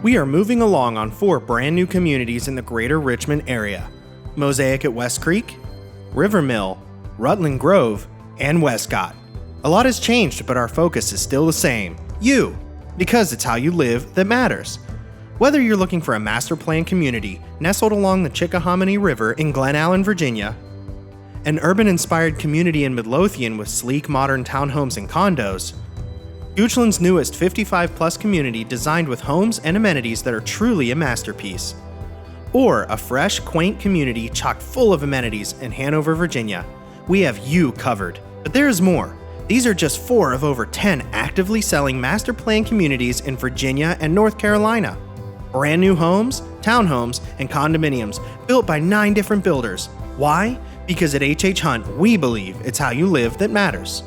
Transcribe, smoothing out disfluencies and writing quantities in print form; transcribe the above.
We are moving along on 4 brand new communities in the greater Richmond area: Mosaic at West Creek, River Mill, Rutland Grove, and Wescott. A lot has changed, but our focus is still the same: you, because it's how you live that matters. Whether you're looking for a master plan community nestled along the Chickahominy River in Glen Allen, Virginia, an urban-inspired community in Midlothian with sleek modern townhomes and condos, Goochland's newest 55-plus community designed with homes and amenities that are truly a masterpiece, or a fresh, quaint community chock full of amenities in Hanover, Virginia, we have you covered. But there is more. These are just 4 of over 10 actively selling master plan communities in Virginia and North Carolina. Brand new homes, townhomes, and condominiums built by 9 different builders. Why? Because at HHHunt, we believe it's how you live that matters.